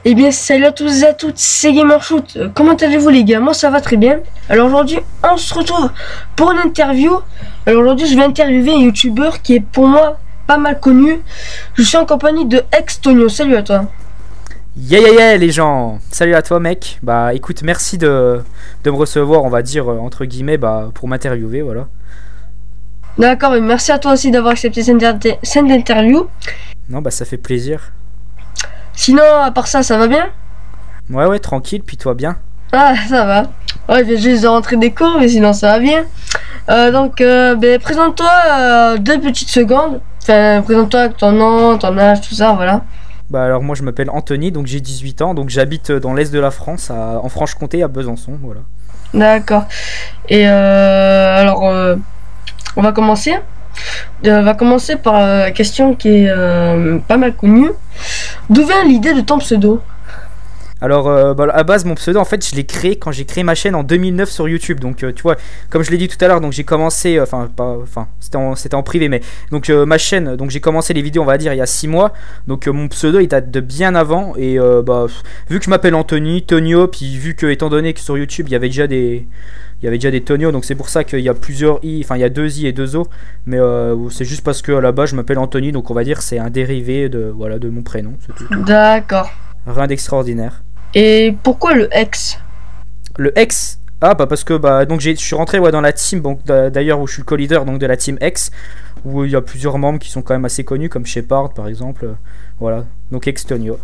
Eh bien, salut à tous et à toutes, c'est Gamershoot. Comment allez-vous les gars? Moi ça va très bien. Alors aujourd'hui, on se retrouve pour une interview. Alors aujourd'hui, je vais interviewer un youtubeur qui est pour moi pas mal connu. Je suis en compagnie de Extonio. Salut à toi. Yeah les gens, salut à toi mec. Bah écoute, merci de me recevoir, on va dire entre guillemets, pour m'interviewer, voilà. D'accord, et merci à toi aussi d'avoir accepté cette interview. Non bah ça fait plaisir. Sinon, à part ça, ça va bien? Ouais tranquille, puis toi bien? Ah, ça va. Ouais, je viens juste de rentrer des cours, mais sinon ça va bien. Présente-toi 2 petites secondes. Enfin, présente-toi avec ton nom, ton âge, tout ça, voilà. Bah alors moi je m'appelle Anthony, donc j'ai 18 ans, donc j'habite dans l'est de la France, en Franche-Comté, à Besançon, voilà. D'accord. Et on va commencer. On va commencer par la question qui est pas mal connue. D'où vient l'idée de ton pseudo? Alors à base mon pseudo en fait je l'ai créé quand j'ai créé ma chaîne en 2009 sur YouTube, donc tu vois comme je l'ai dit tout à l'heure, donc j'ai commencé c'était en privé, mais donc ma chaîne, donc j'ai commencé les vidéos on va dire il y a 6 mois, donc mon pseudo il date de bien avant, et vu que je m'appelle Anthony, Tonio, puis vu que étant donné que sur YouTube il y avait déjà des Tonio, donc c'est pour ça qu'il y a plusieurs i, enfin il y a 2 i et 2 o, mais c'est juste parce que là-bas je m'appelle Anthony, donc on va dire c'est un dérivé de mon prénom, c'est tout. D'accord. Rien d'extraordinaire. Et pourquoi le X? Le X, parce que donc je suis rentré dans la team, donc d'ailleurs où je suis le co-leader donc de la team X, où il y a plusieurs membres qui sont quand même assez connus comme Shepard par exemple, voilà, donc Extonio.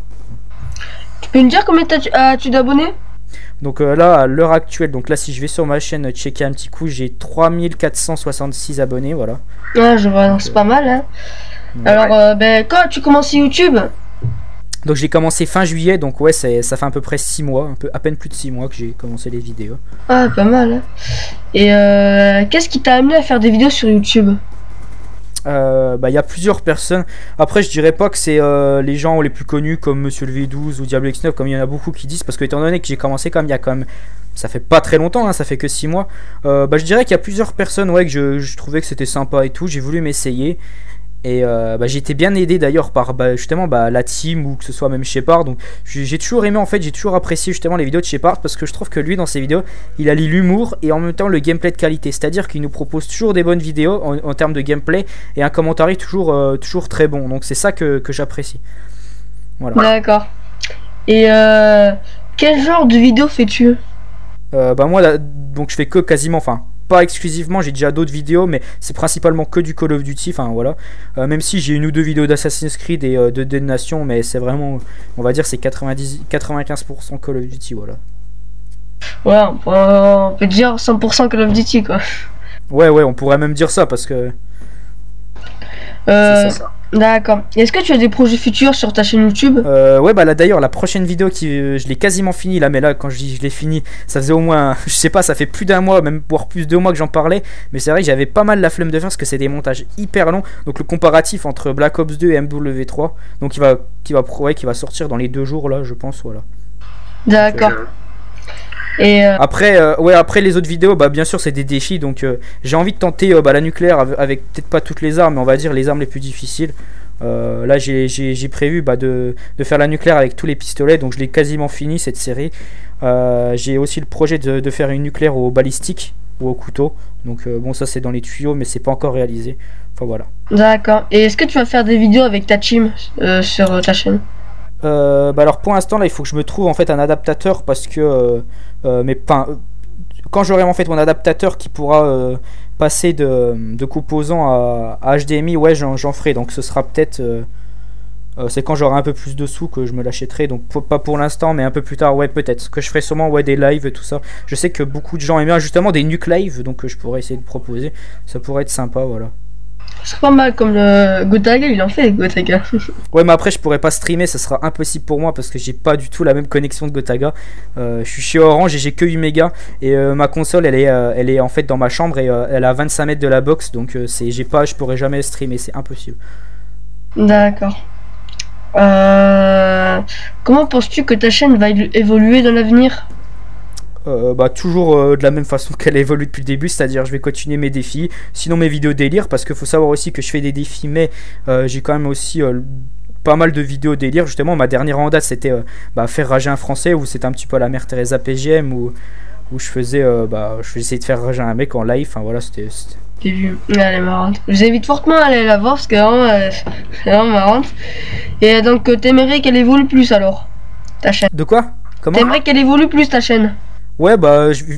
Tu peux me dire combien as-tu d'abonnés? Donc là à l'heure actuelle, donc là si je vais sur ma chaîne checker un petit coup, j'ai 3466 abonnés, voilà. Ah je vois, c'est pas mal hein. Ouais. Alors quand as-tu commencé YouTube? Donc j'ai commencé fin juillet, donc ouais ça fait à peu près 6 mois, à peine plus de 6 mois que j'ai commencé les vidéos. Ah pas mal hein. Et qu'est-ce qui t'a amené à faire des vidéos sur YouTube? Il y a plusieurs personnes. Après je dirais pas que c'est les gens les plus connus comme Monsieur le V12 ou Diablo X9 comme il y en a beaucoup qui disent, parce que étant donné que j'ai commencé il y a quand même, ça fait pas très longtemps hein, ça fait que 6 mois, je dirais qu'il y a plusieurs personnes que je trouvais que c'était sympa et tout, j'ai voulu m'essayer. Et j'ai été bien aidé d'ailleurs par justement la team, ou que ce soit même Shepard. Donc j'ai toujours aimé, en fait j'ai toujours apprécié justement les vidéos de Shepard, parce que je trouve que lui dans ses vidéos il allie l'humour et en même temps le gameplay de qualité. C'est à dire qu'il nous propose toujours des bonnes vidéos en termes de gameplay, et un commentaire toujours très bon. Donc c'est ça que j'apprécie, voilà. D'accord. Et quel genre de vidéo fais-tu? Moi donc je fais que quasiment, pas exclusivement, j'ai déjà d'autres vidéos, mais c'est principalement que du Call of Duty, voilà. Même si j'ai 1 ou 2 vidéos d'Assassin's Creed et de Dead Nation, mais c'est vraiment, on va dire, c'est 95% Call of Duty, voilà. Ouais, on peut dire 100% Call of Duty, quoi. Ouais, on pourrait même dire ça, parce que... c'est ça. D'accord. Est-ce que tu as des projets futurs sur ta chaîne YouTube? Ouais, là d'ailleurs la prochaine vidéo je l'ai quasiment fini là, mais là quand je dis je l'ai fini, ça faisait au moins, je sais pas, ça fait plus d'1 mois, même voire plus de 2 mois que j'en parlais, mais c'est vrai que j'avais pas mal la flemme de faire parce que c'est des montages hyper longs. Donc le comparatif entre Black Ops 2 et MW3, donc qui va sortir dans les 2 jours là, je pense, voilà. D'accord. Et après les autres vidéos, bien sûr c'est des défis, donc j'ai envie de tenter la nucléaire avec peut-être pas toutes les armes, mais on va dire les armes les plus difficiles. Là j'ai prévu de faire la nucléaire avec tous les pistolets, donc je l'ai quasiment fini cette série. J'ai aussi le projet de faire une nucléaire au balistique ou au couteau, donc ça c'est dans les tuyaux, mais c'est pas encore réalisé, enfin voilà. D'accord. Et est-ce que tu vas faire des vidéos avec ta team sur ta chaîne? Alors pour l'instant là il faut que je me trouve en fait un adaptateur, parce que quand j'aurai en fait mon adaptateur qui pourra passer de composants à HDMI, ouais j'en ferai, donc ce sera peut-être c'est quand j'aurai un peu plus de sous que je me l'achèterai, donc pas pour l'instant, mais un peu plus tard, ouais peut-être que je ferai sûrement des lives et tout ça. Je sais que beaucoup de gens aiment bien justement des nuke live, donc je pourrais essayer de proposer, ça pourrait être sympa, voilà. C'est pas mal, comme le Gotaga, il en fait Gotaga. Ouais, mais après je pourrais pas streamer, ça sera impossible pour moi parce que j'ai pas du tout la même connexion de Gotaga. Je suis chez Orange et j'ai que 8 mégas, et ma console elle est en fait dans ma chambre, et elle a 25 mètres de la box, donc je pourrais jamais streamer, c'est impossible. D'accord. Comment penses-tu que ta chaîne va évoluer dans l'avenir? Toujours de la même façon qu'elle évolue depuis le début, c'est-à-dire je vais continuer mes défis, sinon mes vidéos délire, parce qu'il faut savoir aussi que je fais des défis, mais j'ai quand même aussi pas mal de vidéos délire. Justement, ma dernière en date, c'était faire rager un Français, où c'était un petit peu à la mère Teresa PGM, où je faisais, je essayais de faire rager un mec en live. Enfin voilà, c'était... J'ai vu, elle est marrante. Je vous invite fortement à aller la voir parce que vraiment, c'est vraiment marrante. Et donc, t'aimerais qu'elle évolue plus alors, ta chaîne? De quoi? Comment? T'aimerais qu'elle évolue plus, ta chaîne? Ouais,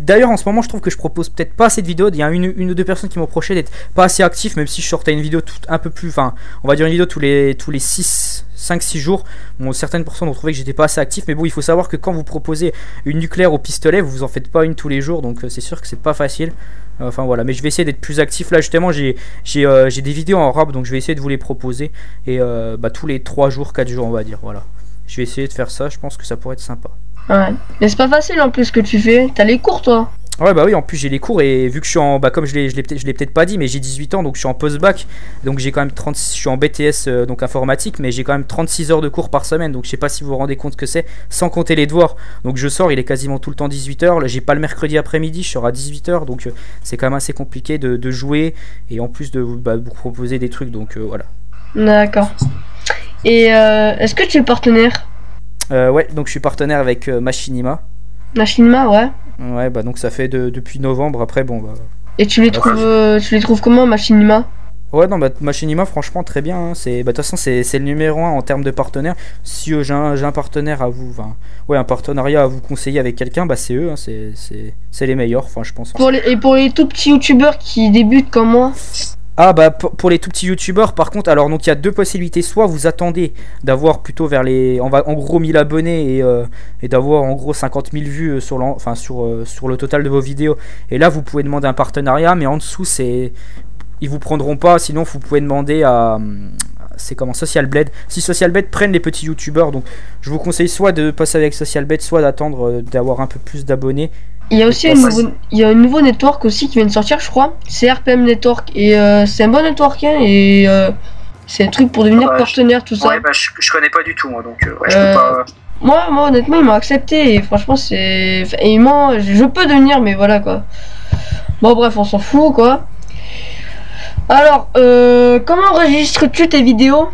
d'ailleurs en ce moment je trouve que je propose peut-être pas assez de vidéos. Il y a une ou deux personnes qui m'ont reproché d'être pas assez actif, même si je sortais une vidéo un peu plus, enfin on va dire une vidéo tous les 5-6 jours. Bon, certaines personnes ont trouvé que j'étais pas assez actif, mais bon, il faut savoir que quand vous proposez une nucléaire au pistolet, vous en faites pas une tous les jours, donc c'est sûr que c'est pas facile. Enfin voilà, mais je vais essayer d'être plus actif. Là justement j'ai des vidéos en rap, donc je vais essayer de vous les proposer. Et tous les 3 jours, 4 jours on va dire, voilà. Je vais essayer de faire ça, je pense que ça pourrait être sympa. Ouais, mais c'est pas facile en plus ce que tu fais. T'as les cours toi? Ouais bah oui, en plus j'ai les cours, et vu que je suis en, comme je l'ai peut-être pas dit, mais j'ai 18 ans, donc je suis en post-bac, donc j'ai quand même 36, je suis en BTS donc informatique, mais j'ai quand même 36 heures de cours par semaine, donc je sais pas si vous vous rendez compte que c'est, sans compter les devoirs. Donc je sors, il est quasiment tout le temps 18 heures, j'ai pas le mercredi après-midi, je sors à 18 heures, donc c'est quand même assez compliqué de jouer, et en plus de vous proposer des trucs, donc voilà. D'accord. Et est-ce que tu es partenaire? Ouais, donc je suis partenaire avec Machinima. Machinima, ouais. Ouais, bah donc ça fait depuis novembre, après bon bah... Et tu les trouves comment, Machinima? Ouais, non, Machinima, franchement, très bien. Hein. De toute façon, c'est le numéro 1 en termes de partenaires. Si j'ai un partenaire à vous, un partenariat à vous conseiller avec quelqu'un, bah c'est eux, hein, c'est les meilleurs, enfin, je pense. Et pour les tout petits youtubeurs qui débutent comme moi? Ah bah pour les tout petits youtubeurs, par contre, alors donc il y a deux possibilités. Soit vous attendez d'avoir plutôt vers les en gros 1000 abonnés et d'avoir en gros 50 000 vues sur le total de vos vidéos, et là vous pouvez demander un partenariat, mais en dessous ils vous prendront pas. Sinon vous pouvez demander à Social Blade. Si Social Blade prennent les petits youtubeurs, donc je vous conseille soit de passer avec Social Blade, soit d'attendre d'avoir un peu plus d'abonnés. Il y a aussi un nouveau network aussi qui vient de sortir, je crois. C'est RPM Network. Et c'est un bon network, hein, et c'est un truc pour devenir partenaire, tout ça. Ouais, je connais pas du tout, moi, donc ouais, je peux pas... Moi, honnêtement, ils m'ont accepté. Et franchement, c'est... Et je peux devenir, mais voilà, quoi. Bon, bref, on s'en fout, quoi. Alors, comment enregistres-tu tes vidéos?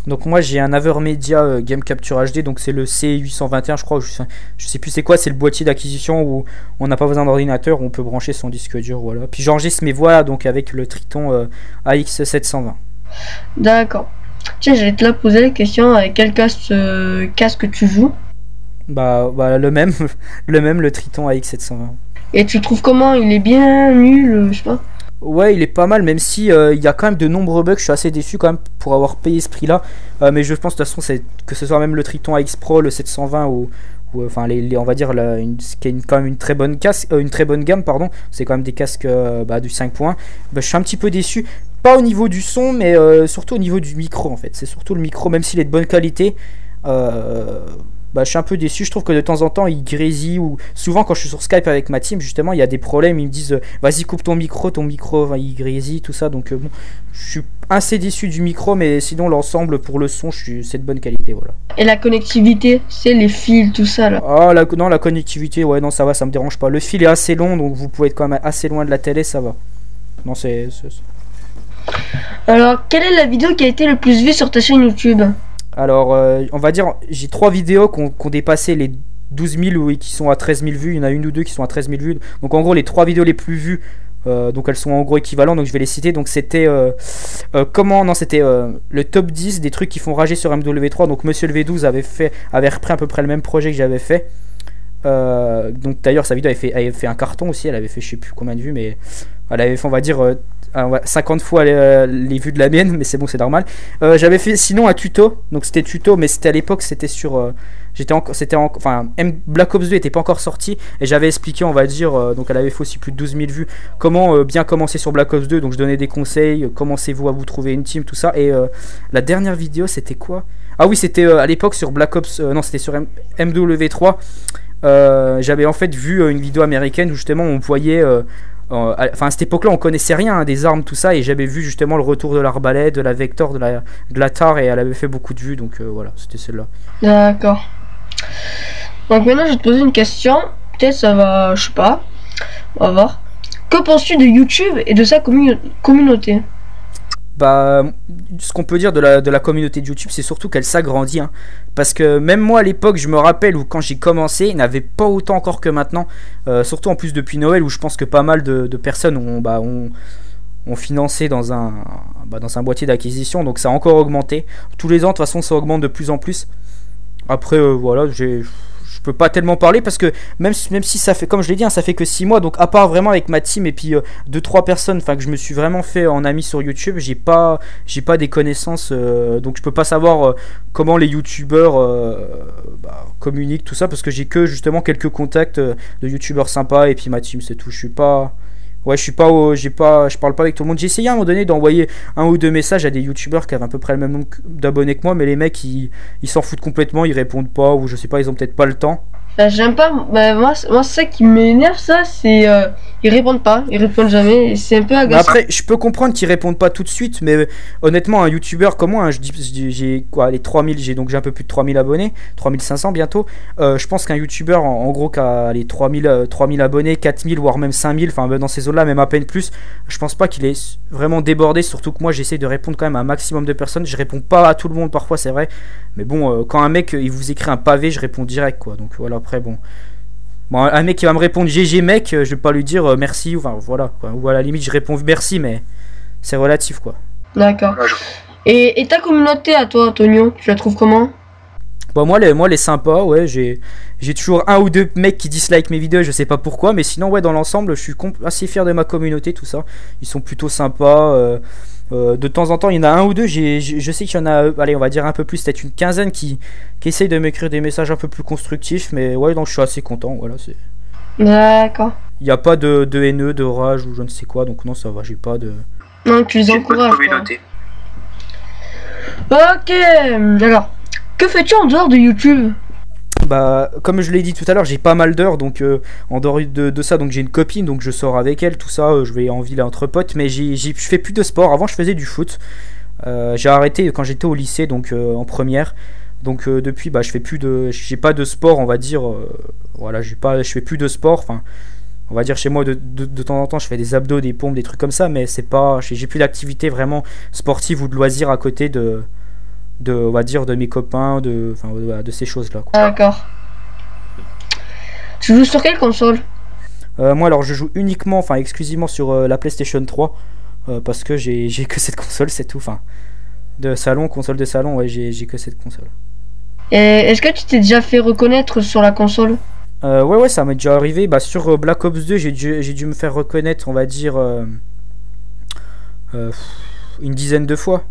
Donc moi j'ai un Avermedia Game Capture HD, donc c'est le C821 je crois, je sais plus c'est quoi, c'est le boîtier d'acquisition où on n'a pas besoin d'ordinateur, on peut brancher son disque dur, voilà. Puis j'enregistre mes voix donc avec le Triton AX720. D'accord. Tiens, j'allais te la poser la question, avec quel casque tu joues? Bah le même, le Triton AX720. Et tu trouves comment? Il est bien, nul, je sais pas. Ouais, il est pas mal, même si il y a quand même de nombreux bugs. Je suis assez déçu quand même pour avoir payé ce prix là, mais je pense de toute façon que ce soit même le Triton AX Pro, le 720 ou enfin on va dire qui est quand même une très bonne gamme, pardon. C'est quand même des casques du 5 points. Je suis un petit peu déçu, pas au niveau du son, mais surtout au niveau du micro en fait. C'est surtout le micro, même s'il est de bonne qualité. Je suis un peu déçu, je trouve que de temps en temps il grésille, ou souvent quand je suis sur Skype avec ma team justement il y a des problèmes, ils me disent vas-y coupe ton micro il grésille, tout ça, donc bon, je suis assez déçu du micro, mais sinon l'ensemble pour le son c'est de bonne qualité, voilà. Et la connectivité, c'est les fils, tout ça là? Ah non, la connectivité, ouais non ça va, ça me dérange pas, le fil est assez long donc vous pouvez être quand même assez loin de la télé, ça va. Non c'est... Alors quelle est la vidéo qui a été le plus vue sur ta chaîne YouTube? Alors, on va dire, j'ai 3 vidéos qui ont dépassé les 12 000 ou qui sont à 13 000 vues. Il y en a une ou deux qui sont à 13 000 vues. Donc, en gros, les 3 vidéos les plus vues, donc elles sont en gros équivalentes. Donc, je vais les citer. Donc, c'était c'était le top 10 des trucs qui font rager sur MW3. Donc, Monsieur le V12 avait repris à peu près le même projet que j'avais fait. Donc, d'ailleurs, sa vidéo avait fait un carton aussi. Elle avait fait je sais plus combien de vues, mais elle avait fait, on va dire... 50 fois les vues de la mienne, mais c'est bon, c'est normal. J'avais fait sinon un tuto, donc c'était tuto, mais c'était à l'époque, c'était sur Black Ops 2 était pas encore sorti, et j'avais expliqué, on va dire, donc elle avait fait aussi plus de 12 000 vues, comment bien commencer sur Black Ops 2, donc je donnais des conseils, commencez-vous à vous trouver une team, tout ça. Et la dernière vidéo c'était quoi? Ah oui, c'était à l'époque sur Black Ops, non c'était sur MW3. J'avais en fait vu une vidéo américaine où justement on voyait à cette époque là on connaissait rien, hein, des armes, tout ça, et j'avais vu justement le retour de l'arbalète, de la Vector, de la TAR, et elle avait fait beaucoup de vues, donc voilà, c'était celle-là. D'accord. Donc maintenant je vais te poser une question, peut-être ça va, je sais pas, on va voir. Que penses-tu de YouTube et de sa communauté? Bah, ce qu'on peut dire de la communauté de YouTube, c'est surtout qu'elle s'agrandit, hein. Parce que même moi à l'époque, je me rappelle où quand j'ai commencé, il n'y avait pas autant encore que maintenant. Surtout en plus depuis Noël, où je pense que pas mal de personnes ont financé dans un boîtier d'acquisition. Donc ça a encore augmenté. Tous les ans, de toute façon, ça augmente de plus en plus. Après, voilà, je peux pas tellement parler parce que même si ça fait, comme je l'ai dit, hein, ça fait que 6 mois, donc à part vraiment avec ma team et puis 2-3 personnes, enfin que je me suis vraiment fait en ami sur YouTube, j'ai pas des connaissances, donc je peux pas savoir comment les youtubeurs communiquent tout ça, parce que j'ai que justement quelques contacts de youtubeurs sympas et puis ma team, c'est tout. Je suis pas je parle pas avec tout le monde. J'ai essayé à un moment donné d'envoyer 1 ou 2 messages à des youtubeurs qui avaient à peu près le même nombre d'abonnés que moi, mais les mecs ils s'en foutent complètement, ils répondent pas, ou je sais pas, ils ont peut-être pas le temps. Bah, j'aime pas. Bah, moi c'est ça qui m'énerve, ça, c'est. Ils répondent pas, ils répondent jamais, et c'est un peu agaçant. Après, je peux comprendre qu'ils répondent pas tout de suite, mais honnêtement, un youtubeur comme moi, hein, j'ai quoi, les 3000, j'ai un peu plus de 3000 abonnés, 3500 bientôt. Je pense qu'un youtubeur, en gros, qui a les 3000 abonnés, 4000, voire même 5000, enfin, dans ces zones-là, même à peine plus, je pense pas qu'il est vraiment débordé, surtout que moi, j'essaie de répondre quand même à un maximum de personnes. Je réponds pas à tout le monde parfois, c'est vrai, mais bon, quand un mec, il vous écrit un pavé, je réponds direct, quoi, donc voilà. Après, bon, un mec qui va me répondre GG mec, je vais pas lui dire merci, enfin voilà, quoi. Ou à la limite je réponds merci, mais c'est relatif, quoi. D'accord. Et ta communauté à toi, Antonio, tu la trouves comment? Bon, moi les sympas, ouais, j'ai toujours 1 ou 2 mecs qui dislikent mes vidéos, je sais pas pourquoi, mais sinon ouais, dans l'ensemble je suis assez fier de ma communauté, tout ça. Ils sont plutôt sympas. De temps en temps, il y en a 1 ou 2, je sais qu'il y en a, allez, on va dire un peu plus, peut-être une quinzaine qui essayent de m'écrire des messages un peu plus constructifs, mais ouais, donc je suis assez content, voilà, c'est... D'accord. Il n'y a pas de haineux, de rage ou je ne sais quoi, donc non, ça va, j'ai pas de... Non, tu les encourages, communauté. Ok, alors, que fais-tu en dehors de YouTube? Bah, comme je l'ai dit tout à l'heure, j'ai pas mal d'heures, donc en dehors de ça, donc j'ai une copine, donc je sors avec elle, tout ça, je vais en ville entre potes, mais je fais plus de sport. Avant, je faisais du foot. J'ai arrêté quand j'étais au lycée, donc en première. Donc depuis, bah, j'ai pas de sport, on va dire. Voilà, je fais plus de sport. Enfin, on va dire chez moi de temps en temps, je fais des abdos, des pompes, des trucs comme ça, mais c'est pas, j'ai plus d'activité vraiment sportive ou de loisirs à côté on va dire, de mes copains, de ces choses-là, quoi. D'accord. Tu joues sur quelle console? Moi, alors, je joue uniquement, enfin exclusivement sur la PlayStation 3, parce que j'ai que cette console, c'est tout. Enfin, console de salon, ouais, j'ai que cette console. Et est-ce que tu t'es déjà fait reconnaître sur la console? Ouais, ça m'est déjà arrivé. Bah, sur Black Ops 2, j'ai dû me faire reconnaître, on va dire, une dizaine de fois.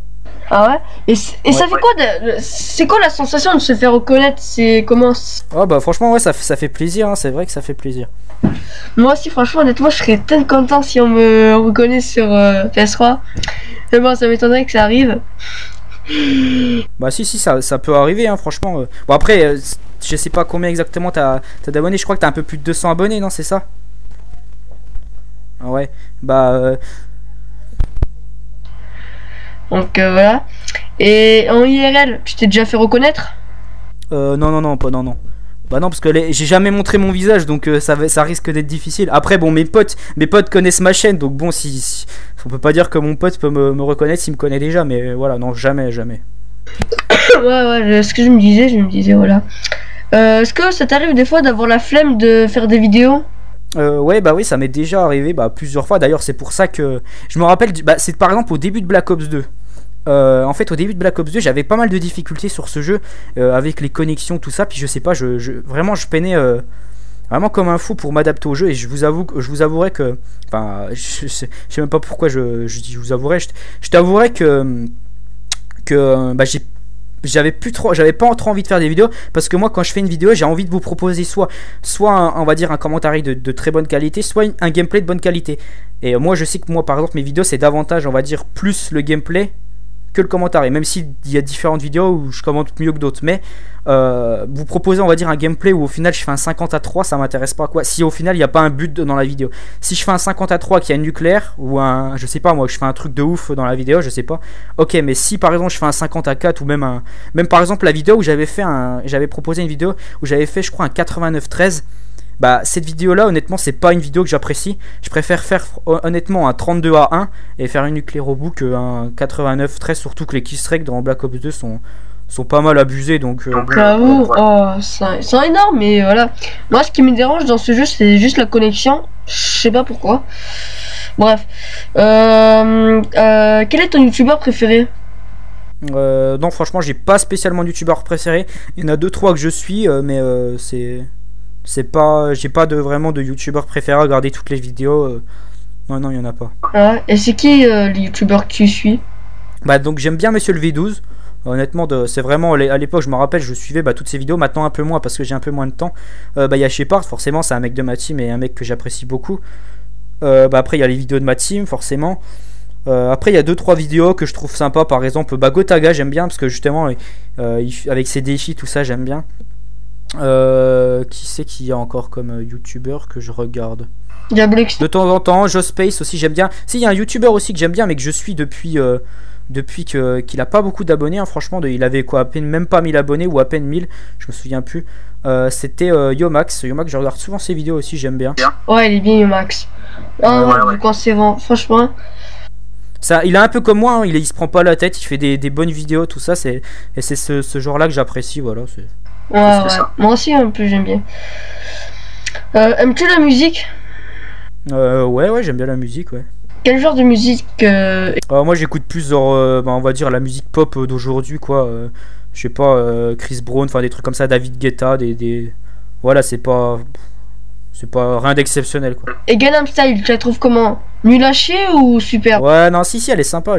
Ah ouais? Et ça fait quoi c'est quoi la sensation de se faire reconnaître? C'est comment? Oh bah franchement ouais, ça fait plaisir, hein, c'est vrai que ça fait plaisir. Moi aussi, franchement, honnêtement, je serais tellement content si on me reconnaît sur PS3. Mais bon, ça m'étonnerait que ça arrive. Bah si ça peut arriver, hein, franchement. Bon après, je sais pas combien exactement t'as d'abonnés, je crois que t'as un peu plus de 200 abonnés, non, c'est ça? Ah ouais, bah... Donc voilà. Et en IRL, tu t'es déjà fait reconnaître? Non. Bah non, parce que j'ai jamais montré mon visage, donc ça risque d'être difficile. Après, bon, mes potes connaissent ma chaîne, donc bon, si on peut pas dire que mon pote peut me reconnaître s'il me connaît déjà, mais voilà, non, jamais. Ouais, ce que je me disais, voilà. Est-ce que ça t'arrive des fois d'avoir la flemme de faire des vidéos? Ouais, bah oui, ça m'est déjà arrivé plusieurs fois. D'ailleurs, c'est pour ça que je me rappelle, c'est par exemple au début de Black Ops 2. En fait, au début de Black Ops 2, j'avais pas mal de difficultés sur ce jeu, avec les connexions, tout ça. Puis je sais pas, vraiment, je peinais vraiment comme un fou pour m'adapter au jeu. Et je vous avouerai que, enfin, je sais même pas pourquoi je vous avouerai. Je t'avouerai que j'avais pas trop envie de faire des vidéos, parce que moi quand je fais une vidéo, j'ai envie de vous proposer soit on va dire un commentaire de très bonne qualité, soit un gameplay de bonne qualité. Et moi je sais que moi par exemple mes vidéos c'est davantage, on va dire, plus le gameplay que le commentaire, et même s'il y a différentes vidéos où je commente mieux que d'autres, mais vous proposez, on va dire, un gameplay où au final je fais un 50-3, ça m'intéresse pas, quoi. Si au final il n'y a pas un but dans la vidéo, si je fais un 50-3 qui a un nucléaire, ou un, je sais pas moi, je fais un truc de ouf dans la vidéo, je sais pas, ok, mais si par exemple je fais un 50-4, ou même par exemple la vidéo où j'avais proposé une vidéo où j'avais fait, je crois, un 89-13, Bah cette vidéo là honnêtement c'est pas une vidéo que j'apprécie. Je préfère faire honnêtement un 32-1 et faire une nucléaire au bout qu'un 89-13, surtout que les killstreaks dans Black Ops 2 sont pas mal abusés, donc j'avoue, oh, c'est énorme, mais voilà. Moi ce qui me dérange dans ce jeu c'est juste la connexion. Je sais pas pourquoi. Bref. Quel est ton youtubeur préféré? Non franchement j'ai pas spécialement de youtubeur préféré. Il y en a 2-3 que je suis, mais c'est pas, j'ai pas vraiment de youtubeur préféré à regarder toutes les vidéos. Non, il y en a pas. Ah, et c'est qui les youtubeurs que tu suis? Bah donc j'aime bien Monsieur le V12. Honnêtement, c'est vraiment à l'époque, je me rappelle, je suivais toutes ces vidéos. Maintenant un peu moins parce que j'ai un peu moins de temps. Bah il y a Shepard, forcément, c'est un mec de ma team et un mec que j'apprécie beaucoup. Bah après il y a les vidéos de ma team, forcément. Après il y a 2-3 vidéos que je trouve sympa. Par exemple Gotaga, j'aime bien parce que justement avec ses défis, tout ça, j'aime bien. Qui c'est qu'il y a encore comme youtubeur que je regarde? De temps en temps, Jospace aussi j'aime bien. Si, il y a un youtubeur aussi que j'aime bien mais que je suis depuis qu'il a pas beaucoup d'abonnés, hein, franchement, il avait quoi, à peine même pas 1000 abonnés ou à peine 1000, je me souviens plus. C'était Yomax, je regarde souvent ses vidéos aussi, j'aime bien. Ouais, il est bien Yomax. Quand c'est bon, franchement. Ça, il est un peu comme moi, hein, il se prend pas la tête, il fait des bonnes vidéos, tout ça, et c'est ce genre-là que j'apprécie, voilà. Ouais. Moi aussi, un peu, j'aime bien. Aimes-tu la musique? Ouais, j'aime bien la musique, ouais. Quel genre de musique moi j'écoute plus on va dire la musique pop d'aujourd'hui, quoi. Je sais pas, Chris Brown, enfin des trucs comme ça, David Guetta, voilà, c'est pas rien d'exceptionnel, quoi. Et Gangnam Style, tu la trouves comment? Nul à chier ou super? Ouais, non, si, elle est sympa,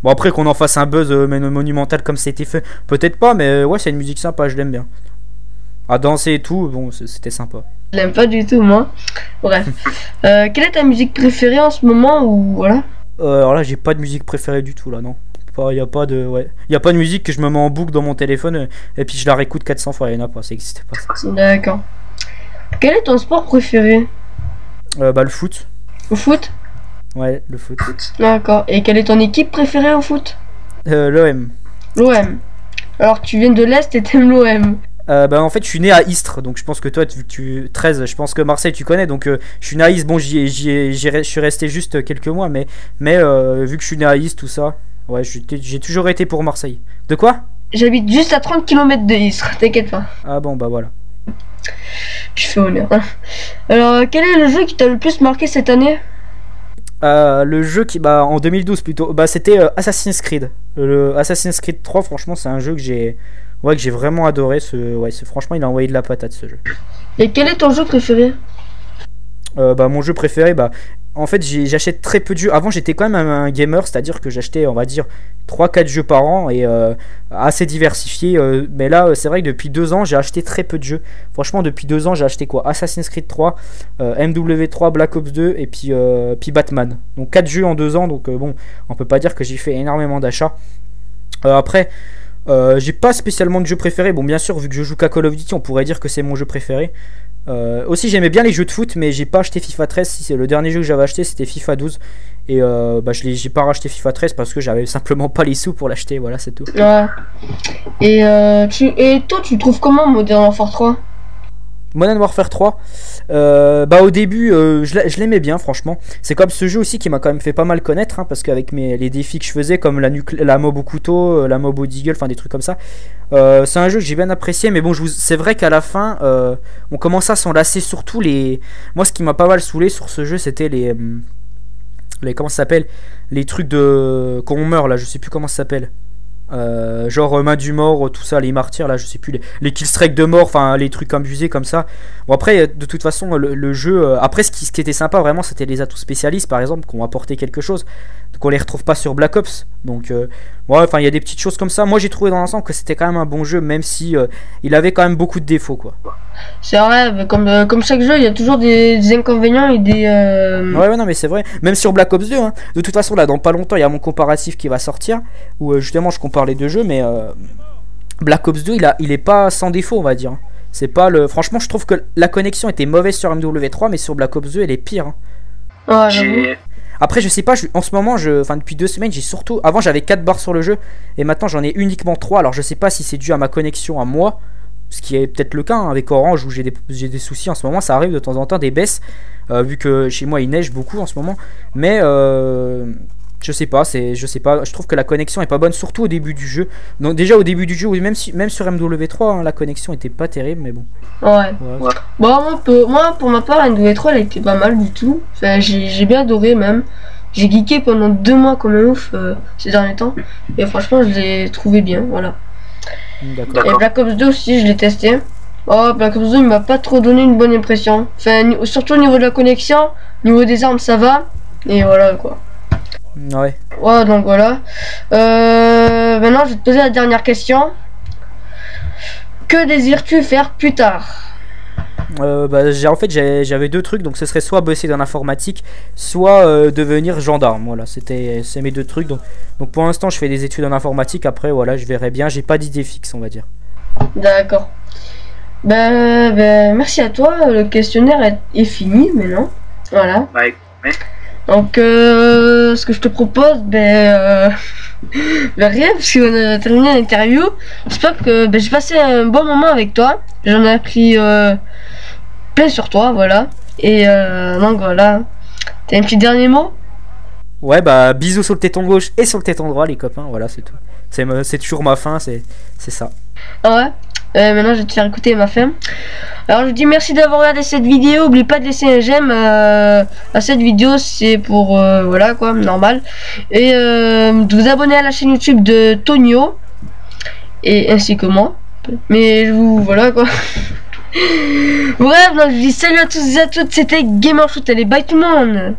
Bon, après qu'on en fasse un buzz monumental comme c'était fait, peut-être pas, mais ouais, c'est une musique sympa, je l'aime bien. À danser et tout, bon, c'était sympa. Je l'aime pas du tout, moi. Bref. Quelle est ta musique préférée en ce moment, ou voilà? Alors là, j'ai pas de musique préférée du tout, là, non. Y a pas de musique que je me mets en boucle dans mon téléphone et puis je la réécoute 400 fois, il y en a pas, ça existait pas, ça. D'accord. Quel est ton sport préféré? Bah le foot. Le foot? Ouais, le foot. D'accord. Et quelle est ton équipe préférée au foot? L'OM. L'OM. Alors tu viens de l'Est et t'aimes l'OM. Bah en fait je suis né à Istres, donc je pense que toi vu que tu 13, je pense que Marseille tu connais, donc je suis né à Istres. Bon, je suis resté juste quelques mois, mais vu que je suis né à Istres, tout ça, ouais, j'ai toujours été pour Marseille. De quoi? J'habite juste à 30 km de Istres, t'inquiète pas. Ah bon, bah voilà. Je fais honneur. Alors quel est le jeu qui t'a le plus marqué cette année? Le jeu qui, en 2012 plutôt, c'était Assassin's Creed. Le Assassin's Creed 3, franchement c'est un jeu que j'ai vraiment adoré. Franchement il a envoyé de la patate, ce jeu. Et quel est ton jeu préféré? Mon jeu préféré, en fait j'achète très peu de jeux. Avant j'étais quand même un gamer, c'est à dire que j'achetais, on va dire, 3-4 jeux par an et assez diversifié, mais là c'est vrai que depuis 2 ans j'ai acheté très peu de jeux. Franchement depuis 2 ans j'ai acheté quoi? Assassin's Creed 3, MW3, Black Ops 2 et puis Batman. Donc 4 jeux en 2 ans, donc bon, on peut pas dire que j'ai fait énormément d'achats. Après j'ai pas spécialement de jeu préféré. Bon, bien sûr, vu que je joue qu'à Call of Duty, on pourrait dire que c'est mon jeu préféré. Aussi j'aimais bien les jeux de foot, mais j'ai pas acheté FIFA 13. Si c'est le dernier jeu que j'avais acheté, c'était FIFA 12. Et j'ai pas racheté FIFA 13 parce que j'avais simplement pas les sous pour l'acheter, voilà, c'est tout. Ouais. Et toi tu trouves comment Modern Warfare 3? Modern Warfare 3, au début je l'aimais bien, franchement. C'est comme ce jeu aussi qui m'a quand même fait pas mal connaître, hein, parce qu'avec les défis que je faisais, comme la mob au couteau, la mob au deagle, enfin des trucs comme ça, c'est un jeu que j'ai bien apprécié. Mais bon, c'est vrai qu'à la fin on commence à s'en lasser, surtout moi ce qui m'a pas mal saoulé sur ce jeu, c'était les comment ça s'appelle, les trucs de quand on meurt là, je sais plus comment ça s'appelle. Genre main du mort, tout ça, les martyrs là, je sais plus, les killstreaks de mort, enfin les trucs abusés comme ça. Bon, après de toute façon le jeu, après ce qui était sympa vraiment, c'était les atouts spécialistes par exemple qui ont apporté quelque chose, donc on les retrouve pas sur Black Ops. Donc ouais, enfin il y a des petites choses comme ça. Moi j'ai trouvé dans l'ensemble que c'était quand même un bon jeu, même si il avait quand même beaucoup de défauts, quoi. C'est vrai, comme chaque jeu, il y a toujours des inconvénients et des Ouais, non mais c'est vrai, même sur Black Ops 2, hein. De toute façon là dans pas longtemps il y a mon comparatif qui va sortir où justement je compare les deux jeux, mais Black Ops 2 il est pas sans défaut, on va dire. C'est pas franchement je trouve que la connexion était mauvaise sur MW3, mais sur Black Ops 2 elle est pire, hein. Ouais, après je sais pas, en ce moment depuis 2 semaines j'ai surtout, avant j'avais 4 barres sur le jeu et maintenant j'en ai uniquement 3. Alors je sais pas si c'est dû à ma connexion à moi Ce qui est peut-être le cas hein, avec Orange où j'ai des soucis en ce moment. Ça arrive de temps en temps des baisses, vu que chez moi il neige beaucoup en ce moment. Mais je sais pas, je trouve que la connexion est pas bonne, surtout au début du jeu. Donc déjà au début du jeu, même sur MW3, hein, la connexion était pas terrible, mais bon. Ouais. Bon, moi, pour ma part, MW3, elle était pas mal du tout. Enfin, j'ai bien adoré même. J'ai geeké pendant 2 mois comme un ouf ces derniers temps. Et franchement, je l'ai trouvé bien, voilà. Et Black Ops 2 aussi, je l'ai testé. Oh, Black Ops 2, il m'a pas trop donné une bonne impression. Enfin, surtout au niveau de la connexion, au niveau des armes, ça va. Et voilà, quoi. Ouais. Ouais, donc voilà. Maintenant, je vais te poser la dernière question. Que désires-tu faire plus tard? En fait, j'avais 2 trucs, donc ce serait soit bosser dans l'informatique, soit devenir gendarme. Voilà, c'est mes 2 trucs. Donc pour l'instant, je fais des études en informatique. Après, voilà, je verrai bien. J'ai pas d'idée fixe, on va dire. D'accord. Merci à toi. Le questionnaire est fini maintenant. Voilà. Ouais. Donc, ce que je te propose, rien, parce qu'on a terminé l'interview. J'espère que j'ai passé un bon moment avec toi. J'en ai appris plein sur toi, voilà. Et donc voilà. T'as un petit dernier mot? Ouais, bisous sur le téton gauche et sur le téton droit, les copains. Voilà, c'est tout. C'est toujours ma fin, c'est ça. Ah ouais. Maintenant, je vais te faire écouter ma fin. Alors, je vous dis merci d'avoir regardé cette vidéo. N'oubliez pas de laisser un j'aime à cette vidéo. C'est pour, voilà quoi, normal. Et de vous abonner à la chaîne YouTube de Tonio. Et ainsi que moi. Mais je vous, voilà quoi. Bref, donc je vous dis salut à tous et à toutes. C'était Gamer Shoot. Allez, bye tout le monde.